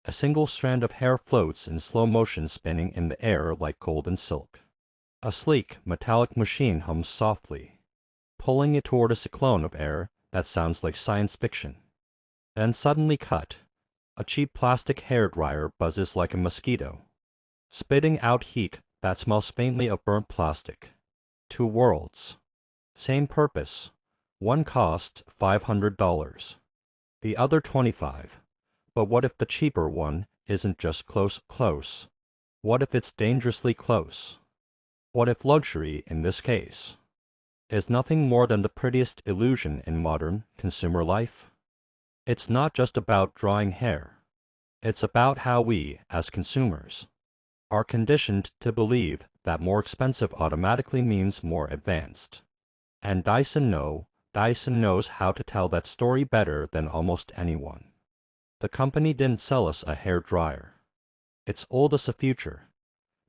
A single strand of hair floats in slow motion, spinning in the air like golden silk. A sleek, metallic machine hums softly, pulling it toward a cyclone of air that sounds like science fiction. Then suddenly cut. A cheap plastic hair dryer buzzes like a mosquito, spitting out heat that smells faintly of burnt plastic. Two worlds. Same purpose. One costs $500. The other $25. But what if the cheaper one isn't just close? What if it's dangerously close? What if luxury, in this case, is nothing more than the prettiest illusion in modern consumer life? It's not just about drying hair. It's about how we, as consumers, are conditioned to believe that more expensive automatically means more advanced. And Dyson knows how to tell that story better than almost anyone. The company didn't sell us a hair dryer. It's old as the future.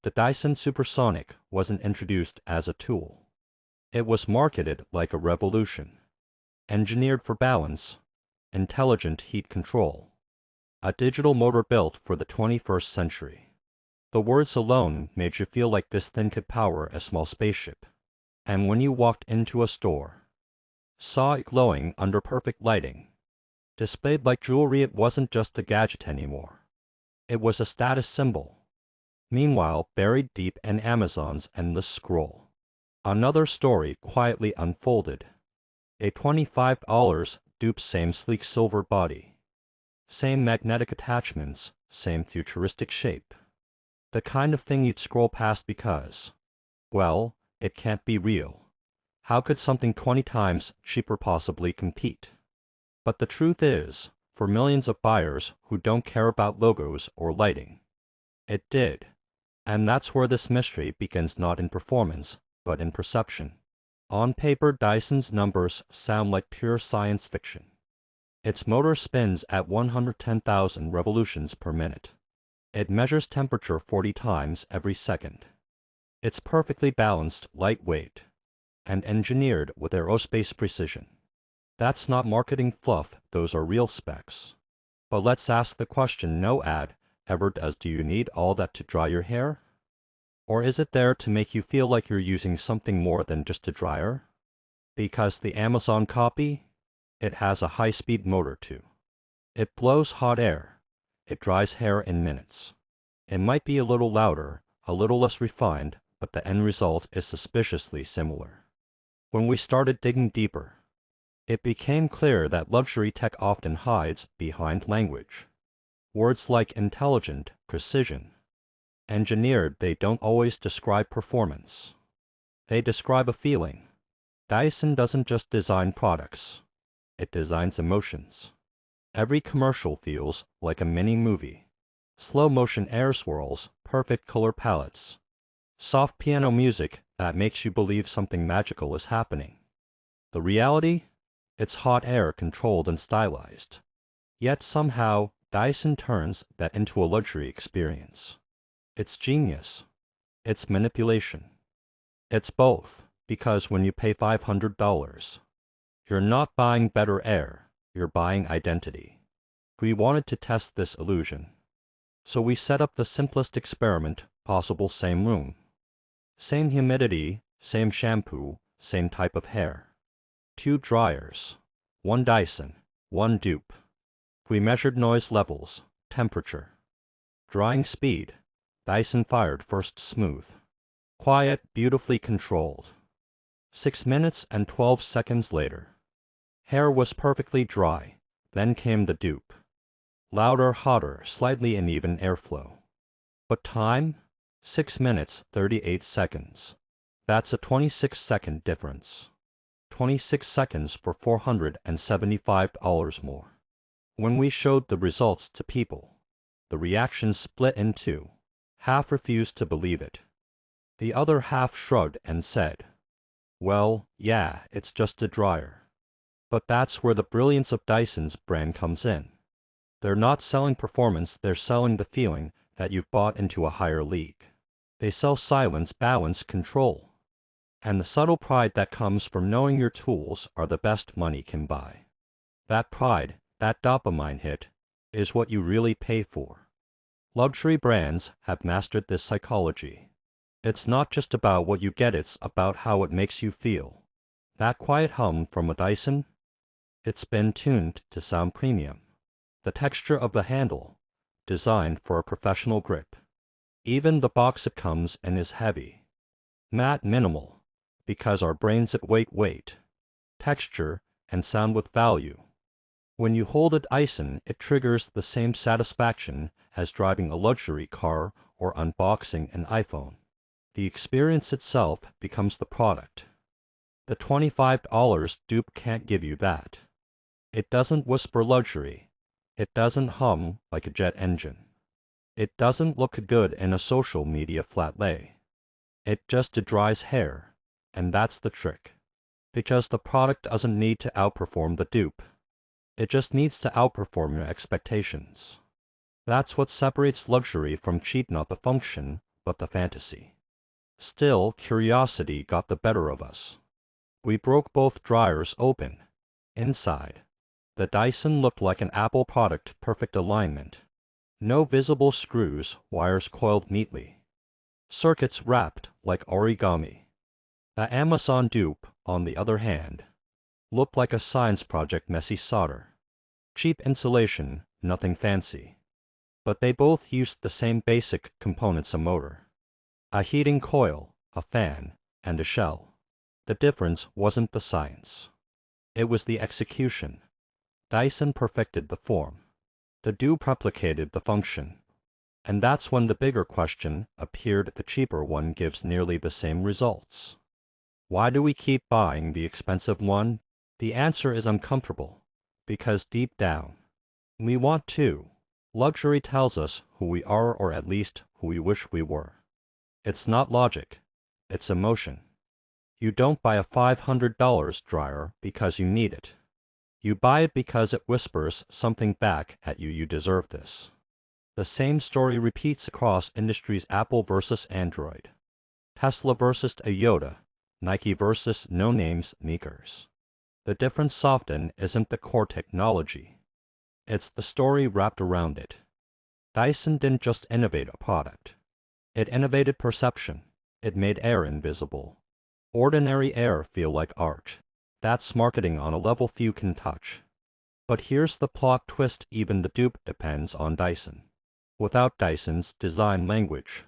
The Dyson Supersonic wasn't introduced as a tool. It was marketed like a revolution. Engineered for balance, intelligent heat control. A digital motor built for the 21st century. The words alone made you feel like this thing could power a small spaceship. And when you walked into a store, saw it glowing under perfect lighting, displayed like jewelry, it wasn't just a gadget anymore. It was a status symbol. Meanwhile, buried deep in Amazon's endless scroll, another story quietly unfolded. A $25 dupe, same sleek silver body, same magnetic attachments, same futuristic shape. The kind of thing you'd scroll past because, well, it can't be real. How could something 20 times cheaper possibly compete? But the truth is, for millions of buyers who don't care about logos or lighting, it did. And that's where this mystery begins, not in performance, but in perception. On paper, Dyson's numbers sound like pure science fiction. Its motor spins at 110,000 revolutions per minute. It measures temperature 40 times every second. It's perfectly balanced, lightweight, and engineered with aerospace precision. That's not marketing fluff, those are real specs. But let's ask the question no ad ever does: do you need all that to dry your hair? Or is it there to make you feel like you're using something more than just a dryer? Because the Amazon copy, it has a high-speed motor too. It blows hot air. It dries hair in minutes. It might be a little louder, a little less refined, but the end result is suspiciously similar. When we started digging deeper, it became clear that luxury tech often hides behind language. Words like intelligent, precision, engineered, they don't always describe performance. They describe a feeling. Dyson doesn't just design products. It designs emotions. Every commercial feels like a mini movie. Slow motion air swirls, perfect color palettes, soft piano music that makes you believe something magical is happening. The reality? It's hot air, controlled and stylized. Yet somehow, Dyson turns that into a luxury experience. It's genius. It's manipulation. It's both, because when you pay $500, you're not buying better air, you're buying identity. We wanted to test this illusion. So we set up the simplest experiment possible: same room, same humidity, same shampoo, same type of hair. 2 dryers, 1 Dyson, 1 dupe. We measured noise levels, temperature, drying speed. Dyson fired first, smooth, quiet, beautifully controlled. 6 minutes and 12 seconds later, hair was perfectly dry. Then came the dupe. Louder, hotter, slightly uneven airflow. But time? 6 minutes, 38 seconds. That's a 26-second difference. 26 seconds for $475 more. When we showed the results to people, the reactions split in two. Half refused to believe it. The other half shrugged and said, well, yeah, it's just a dryer. But that's where the brilliance of Dyson's brand comes in. They're not selling performance, they're selling the feeling that you've bought into a higher league. They sell silence, balance, control, and the subtle pride that comes from knowing your tools are the best money can buy. That pride, that dopamine hit, is what you really pay for. Luxury brands have mastered this psychology. It's not just about what you get, it's about how it makes you feel. That quiet hum from a Dyson? It's been tuned to sound premium. The texture of the handle, designed for a professional grip. Even the box it comes in is heavy. Matte minimal, because our brains equate weight, texture, and sound with value. When you hold a Dyson, it triggers the same satisfaction as driving a luxury car or unboxing an iPhone. The experience itself becomes the product. The $25 dupe can't give you that. It doesn't whisper luxury. It doesn't hum like a jet engine. It doesn't look good in a social media flat lay. It just dries hair, and that's the trick. Because the product doesn't need to outperform the dupe. It just needs to outperform your expectations. That's what separates luxury from cheap, not the function, but the fantasy. Still, curiosity got the better of us. We broke both dryers open. Inside, the Dyson looked like an Apple product, perfect alignment. No visible screws, wires coiled neatly. Circuits wrapped like origami. The Amazon dupe, on the other hand, looked like a science project, messy solder. Cheap insulation, nothing fancy. But they both used the same basic components: a motor, a heating coil, a fan, and a shell. The difference wasn't the science. It was the execution. Dyson perfected the form. The dupe replicated the function. And that's when the bigger question appeared: the cheaper one gives nearly the same results. Why do we keep buying the expensive one? The answer is uncomfortable. Because deep down, we want to. Luxury tells us who we are, or at least who we wish we were. It's not logic. It's emotion. You don't buy a $500 dryer because you need it. You buy it because it whispers something back at you: you deserve this. The same story repeats across industries: Apple versus Android, Tesla versus Toyota, Nike versus no-name sneakers. The difference often isn't the core technology. It's the story wrapped around it. Dyson didn't just innovate a product. It innovated perception. It made air invisible. Ordinary air feel like art. That's marketing on a level few can touch. But here's the plot twist: even the dupe depends on Dyson. Without Dyson's design language,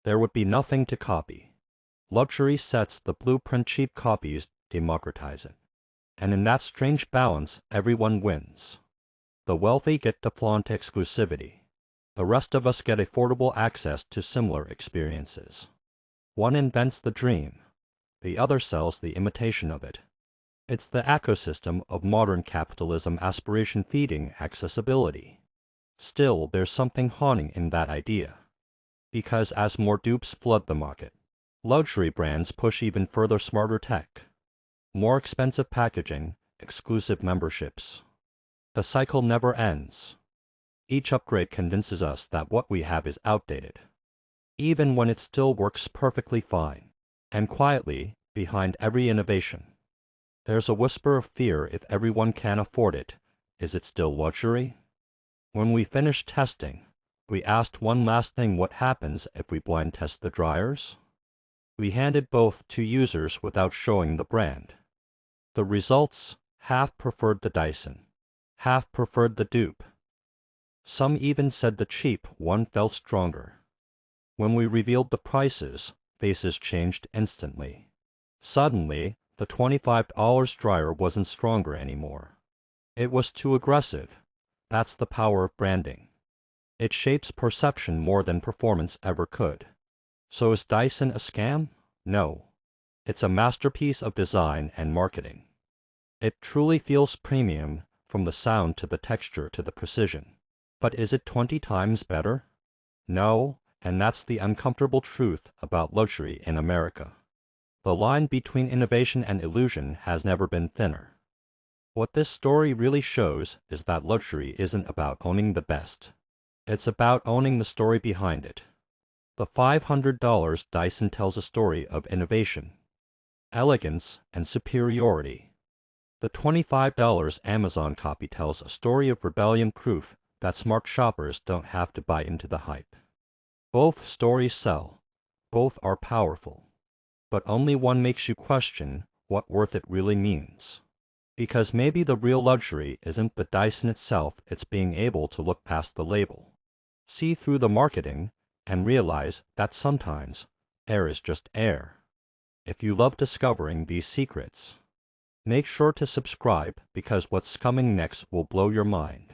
there would be nothing to copy. Luxury sets the blueprint, cheap copies democratize it. And in that strange balance, everyone wins. The wealthy get to flaunt exclusivity. The rest of us get affordable access to similar experiences. One invents the dream. The other sells the imitation of it. It's the ecosystem of modern capitalism: aspiration feeding accessibility. Still, there's something haunting in that idea. Because as more dupes flood the market, luxury brands push even further: smarter tech, more expensive packaging, exclusive memberships. The cycle never ends. Each upgrade convinces us that what we have is outdated, even when it still works perfectly fine. And quietly, behind every innovation, there's a whisper of fear: if everyone can afford it, is it still luxury? When we finished testing, we asked one last thing: what happens if we blind test the dryers? We handed both to users without showing the brand. The results: half preferred the Dyson, half preferred the dupe. Some even said the cheap one felt stronger. When we revealed the prices, faces changed instantly. Suddenly, the $25 dryer wasn't stronger anymore. It was too aggressive. That's the power of branding. It shapes perception more than performance ever could. So is Dyson a scam? No. It's a masterpiece of design and marketing. It truly feels premium, from the sound to the texture to the precision. But is it 20 times better? No, and that's the uncomfortable truth about luxury in America. The line between innovation and illusion has never been thinner. What this story really shows is that luxury isn't about owning the best. It's about owning the story behind it. The $500 Dyson tells a story of innovation, elegance, and superiority. The $25 Amazon copy tells a story of rebellion, proof that smart shoppers don't have to buy into the hype. Both stories sell. Both are powerful. But only one makes you question what worth it really means. Because maybe the real luxury isn't the Dyson itself, it's being able to look past the label, see through the marketing, and realize that sometimes air is just air. If you love discovering these secrets, make sure to subscribe because what's coming next will blow your mind.